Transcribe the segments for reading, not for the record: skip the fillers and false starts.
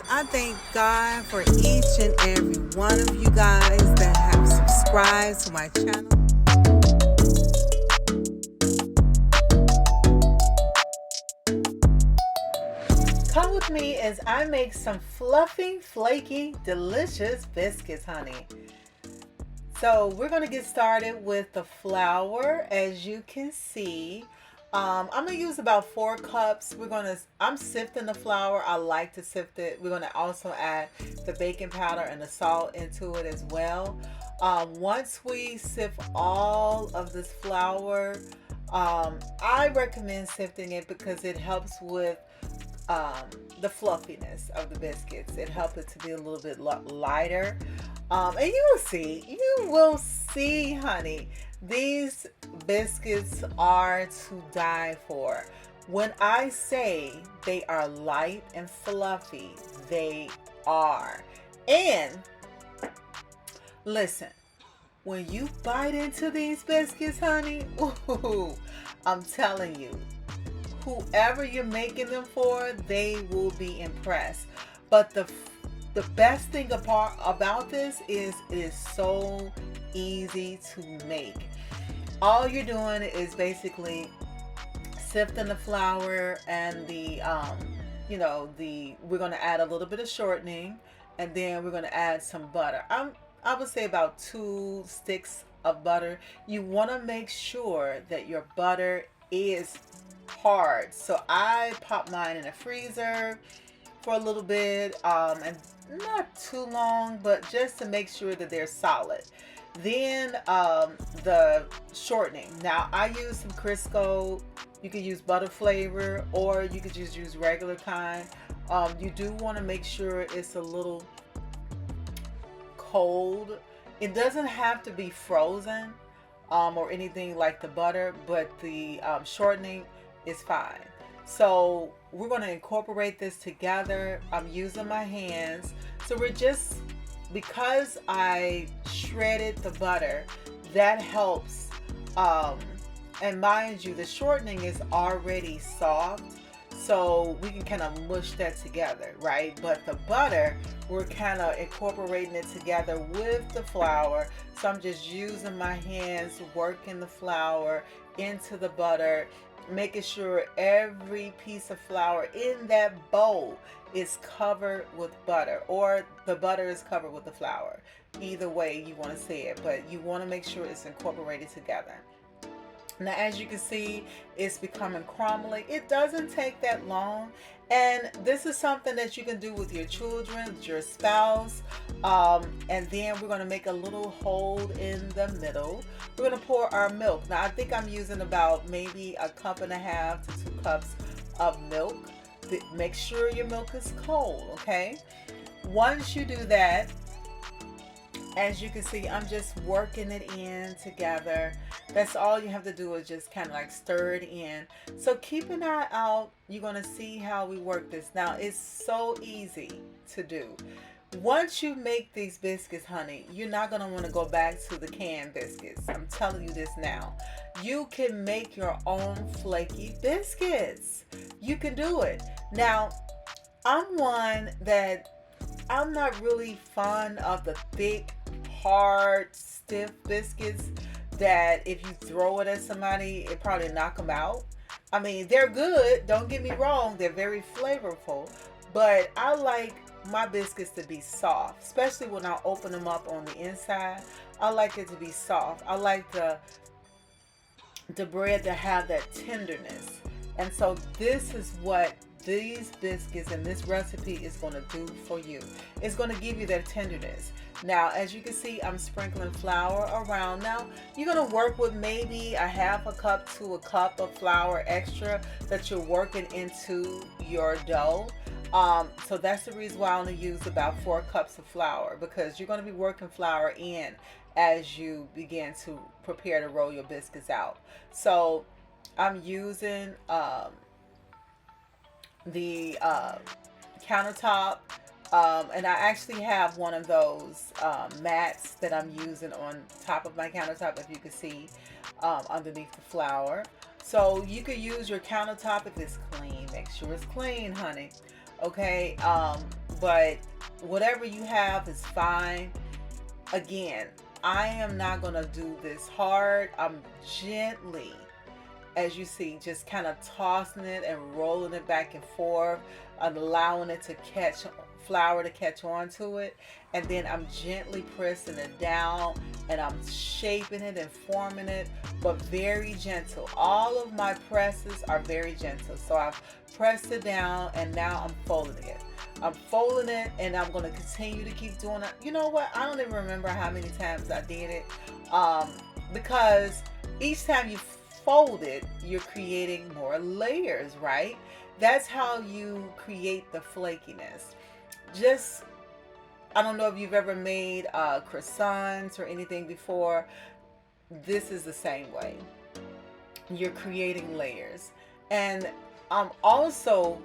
I thank God for each and every one of you guys that have subscribed to my channel. Come with me as I make some fluffy, flaky, delicious biscuits, honey. So we're going to get started with the flour. As you can see, I'm going to use about 4 cups. I'm sifting the flour. I like to sift it. We're going to also add the baking powder and the salt into it as well. Once we sift all of this flour, I recommend sifting it because it helps with the fluffiness of the biscuits. It helps it to be a little bit lighter. And you will see, honey, these biscuits are to die for. When I say they are light and fluffy, they are. And listen, when you bite into these biscuits, honey, ooh, I'm telling you, whoever you're making them for, they will be impressed. But the best thing about this is it is so easy to make. All you're doing is basically sifting the flour and we're going to add a little bit of shortening, and then we're going to add some butter. I would say about 2 sticks of butter. You want to make sure that your butter is hard. So I pop mine in the freezer for a little bit, and not too long, but just to make sure that they're solid. Then the shortening. Now I use some Crisco. You could use butter flavor, or you could just use regular kind. You do want to make sure it's a little cold. It doesn't have to be frozen or anything like the butter, but the shortening is fine. So we're going to incorporate this together. I'm using my hands. So because I shredded the butter, that helps. And mind you, the shortening is already soft, so we can kind of mush that together, right? But the butter, we're kind of incorporating it together with the flour. So I'm just using my hands, working the flour into the butter, making sure every piece of flour in that bowl is covered with butter, or the butter is covered with the flour. Either way you want to say it, but you want to make sure it's incorporated together. Now, as you can see, it's becoming crumbly. It doesn't take that long. And this is something that you can do with your children, with your spouse. And then we're going to make a little hole in the middle. We're going to pour our milk. Now, I think I'm using about maybe 1.5 to 2 cups of milk. Make sure your milk is cold, okay? Once you do that, as you can see, I'm just working it in together. That's all you have to do, is just kind of like stir it in. So keep an eye out. You're going to see how we work this. Now, it's so easy to do. Once you make these biscuits, honey, you're not going to want to go back to the canned biscuits. I'm telling you this now. You can make your own flaky biscuits. You can do it. Now, I'm not really fond of the thick, hard, stiff biscuits that if you throw it at somebody, it probably knock them out. I mean, they're good, don't get me wrong, they're very flavorful, but I like my biscuits to be soft, especially when I open them up on the inside. I like it to be soft. I like the bread to have that tenderness. And so this is what these biscuits and this recipe is going to do for you. It's going to give you that tenderness. Now, as you can see, I'm sprinkling flour around. Now, you're going to work with maybe 1/2 cup to 1 cup of flour extra that you're working into your dough. So that's the reason why I only use about 4 cups of flour, because you're going to be working flour in as you begin to prepare to roll your biscuits out. So I'm using the countertop, and I actually have one of those mats that I'm using on top of my countertop, if you can see, underneath the flour. So you could use your countertop if it's clean. Make sure it's clean, honey. okay? But whatever you have is fine. Again, I am not going to do this hard. I'm gently, as you see, just kind of tossing it and rolling it back and forth, allowing it to catch flour to catch onto it, and then I'm gently pressing it down and I'm shaping it and forming it, but very gentle. All of my presses are very gentle. So I've pressed it down and now I'm folding it. I'm folding it and I'm going to continue to keep doing it. You know what? I don't even remember how many times I did it, because each time you fold it, you're creating more layers, right? That's how you create the flakiness. Just, I don't know if you've ever made croissants or anything before. This is the same way. You're creating layers. And I'm also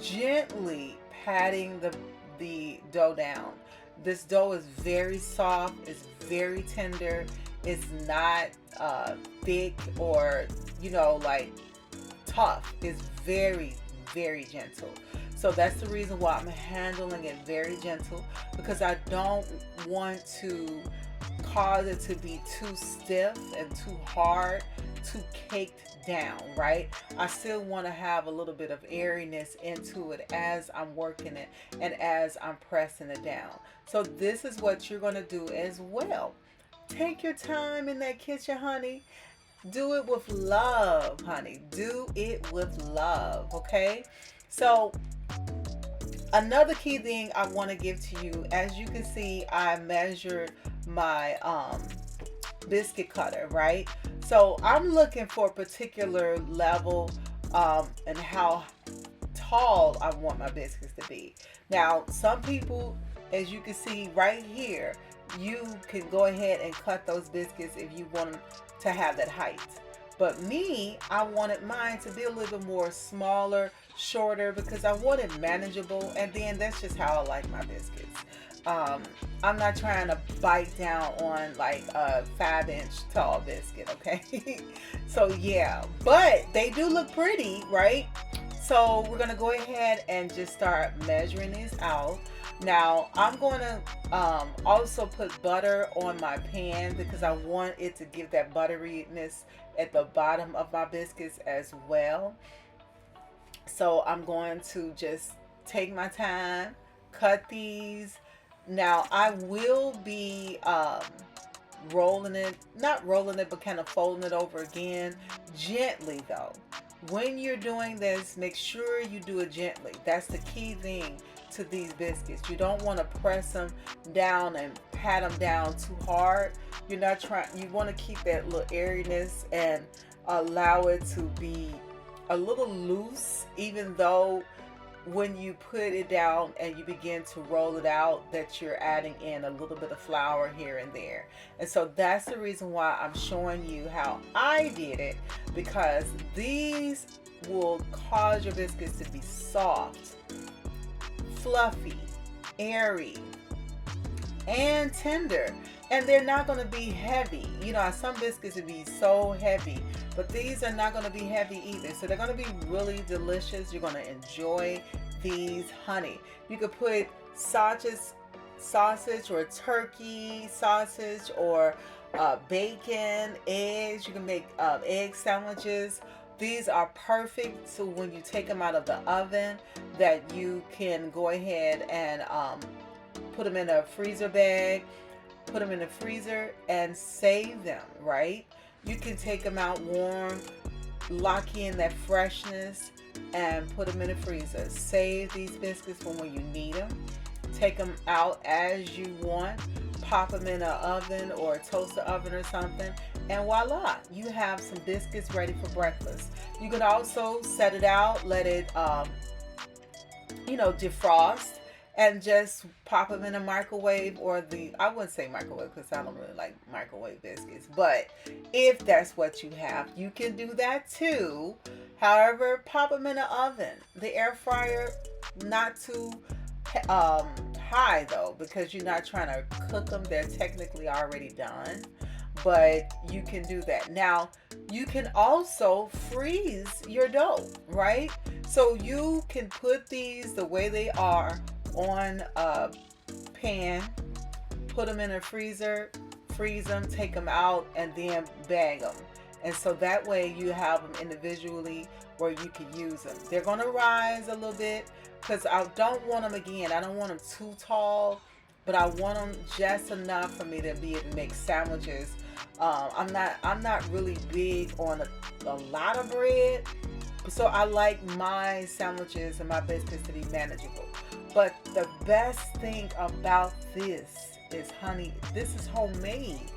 gently patting the dough down. This dough is very soft, it's very tender, it's not thick or, like tough. It's very, very gentle. So that's the reason why I'm handling it very gentle, because I don't want to cause it to be too stiff and too hard, too caked down, right? I still want to have a little bit of airiness into it as I'm working it and as I'm pressing it down. So this is what you're going to do as well. Take your time in that kitchen, honey. Do it with love, honey. Do it with love, okay? So another key thing I want to give to you, as you can see, I measured my biscuit cutter, right? So I'm looking for a particular level and how tall I want my biscuits to be. Now, some people, as you can see right here, you can go ahead and cut those biscuits if you want them to have that height. But me, I wanted mine to be a little bit more smaller, shorter, because I want it manageable. And then that's just how I like my biscuits. I'm not trying to bite down on like a 5-inch tall biscuit, okay? So yeah, but they do look pretty, right? So we're gonna go ahead and just start measuring these out. Now I'm going to also put butter on my pan because I want it to give that butteriness at the bottom of my biscuits as well. So I'm going to just take my time, cut these. Now I will be rolling it, not rolling it, but kind of folding it over again, gently though. When you're doing this, make sure you do it gently. That's the key thing to these biscuits. You don't want to press them down and pat them down too hard. You're not trying, you want to keep that little airiness and allow it to be a little loose, even though when you put it down and you begin to roll it out, that you're adding in a little bit of flour here and there. And so that's the reason why I'm showing you how I did it, because these will cause your biscuits to be soft, fluffy, airy, and tender. And they're not going to be heavy. You know, some biscuits would be so heavy, but these are not going to be heavy either. So they're going to be really delicious. You're going to enjoy these, honey. You could put sausage or turkey sausage or bacon, eggs. You can make egg sandwiches. These are perfect. So when you take them out of the oven, that you can go ahead and put them in a freezer bag, put them in the freezer and save them, right? You can take them out warm, lock in that freshness, and put them in the freezer. Save these biscuits for when you need them. Take them out as you want. Pop them in an oven or a toaster oven or something, and voila, you have some biscuits ready for breakfast. You can also set it out, let it defrost, and just pop them in a microwave, or I wouldn't say microwave because I don't really like microwave biscuits, but if that's what you have, you can do that too. However, pop them in an oven. The air fryer, not too high though, because you're not trying to cook them. They're technically already done. but you can do that. Now, you can also freeze your dough, right? So you can put these the way they are on a pan, put them in a freezer, freeze them, take them out, and then bag them. And so that way you have them individually where you can use them. They're going to rise a little bit because I don't want them, again, I don't want them too tall, but I want them just enough for me to be able to make sandwiches. I'm not really big on a lot of bread, so I like my sandwiches and my biscuits to be manageable. But the best thing about this is, honey, this is homemade.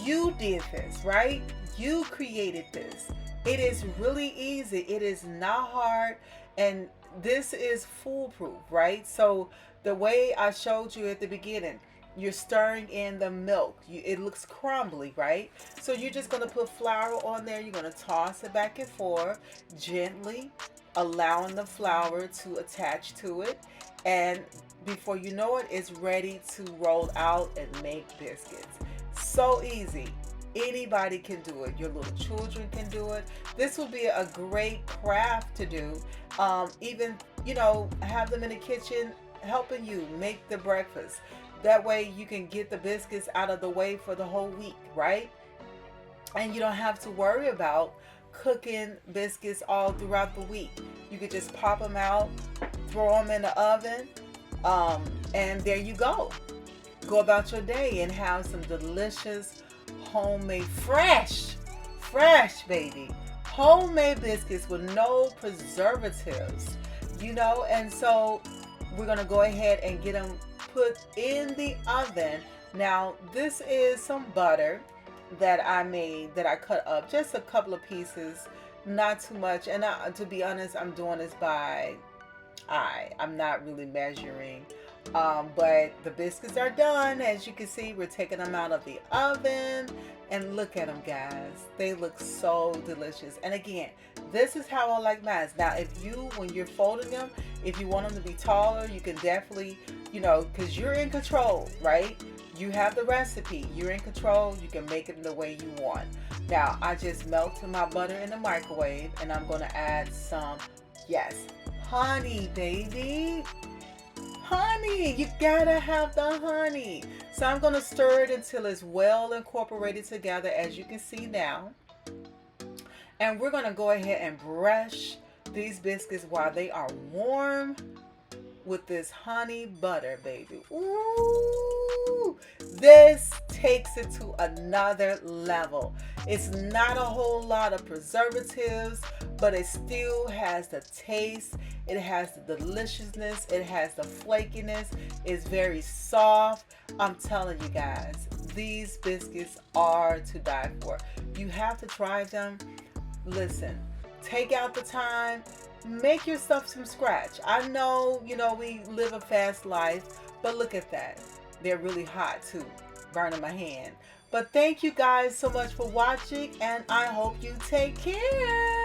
You did this, right? You created this. It is really easy. It is not hard. And this is foolproof, right? So the way I showed you at the beginning, you're stirring in the milk. It looks crumbly, right? So you're just going to put flour on there. You're going to toss it back and forth gently, allowing the flour to attach to it. And before you know it, it's ready to roll out and make biscuits. So easy. Anybody can do it. Your little children can do it. This will be a great craft to do. Even, have them in the kitchen helping you make the breakfast. That way you can get the biscuits out of the way for the whole week, right? And you don't have to worry about cooking biscuits all throughout the week. You could just pop them out, throw them in the oven, and there you go. Go about your day and have some delicious homemade, fresh, baby, homemade biscuits with no preservatives, and so we're going to go ahead and get them put in the oven. Now, this is some butter that I made, that I cut up, just a couple of pieces, not too much. And to be honest, I'm doing this by eye. I'm not really measuring. But the biscuits are done. As you can see, we're taking them out of the oven, and look at them, guys. They look so delicious. And again, this is how I like mine. Now, when you're folding them, if you want them to be taller, you can definitely, because you're in control, right? You have the recipe. You're in control. You can make it the way you want. Now, I just melted my butter in the microwave, and I'm going to add some, yes, honey, baby. Honey, you gotta have the honey. So I'm gonna stir it until it's well incorporated together, as you can see now. And we're gonna go ahead and brush these biscuits while they are warm with this honey butter, baby. Ooh, this takes it to another level. It's not a whole lot of preservatives, but it still has the taste. It has the deliciousness. It has the flakiness. It's very soft. I'm telling you guys, these biscuits are to die for. You have to try them. Listen, take out the time. Make your stuff from scratch. I know, we live a fast life, but look at that. They're really hot too, burning my hand. But thank you guys so much for watching, and I hope you take care.